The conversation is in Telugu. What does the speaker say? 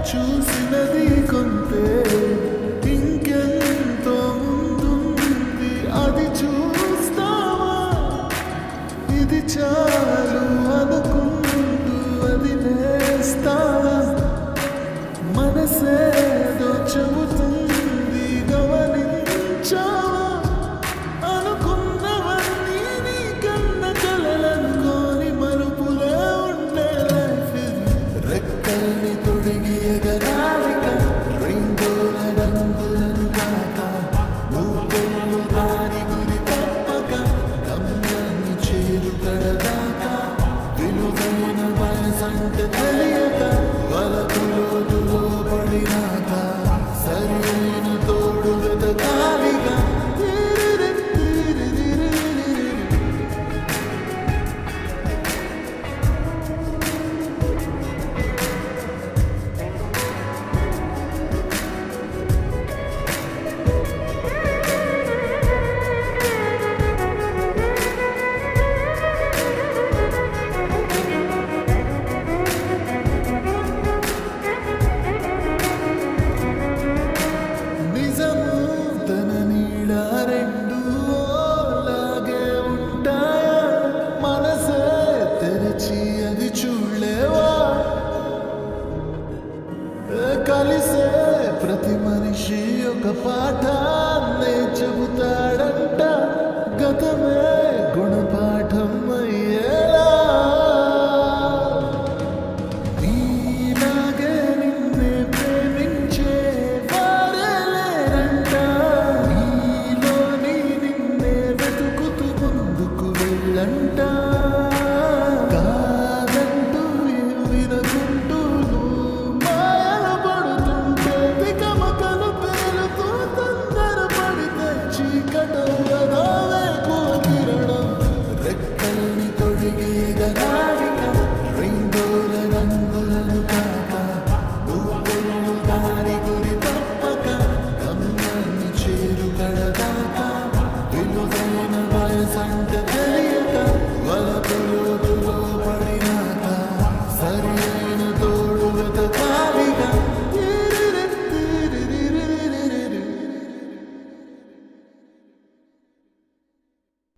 చూసినది కొంతే ఇంకెంతో ముందుంది అది చూస్తావా ఇది చాలు అనుకుంటూ అది నేస్తావా మనసేదో చెబుతుంది గమనించావా అనుకున్నవన్నీ నీ కన్న కలలనుకోని మరుపులే ఉండే లైఫ్ ఇది రెక్కల్ని తొడిగి ఎగరాలిక రెయిన్బోల రంగులను కాక నువ్వెళ్ళు దారి గురి తప్పక గమ్యాన్ని చేరుకడదాకా విలువైన వయసంటే తెలియక వలపులోతులో పడినాక సరైన తోడు వెతకాలిగా నిజము తన నీడ రెండు లాగే ఉంటాయా మనసే తెరచి అది చూడలేవా కలిసే ప్రతి మనిషి ఒక పాఠాన్నే చెబుతాడు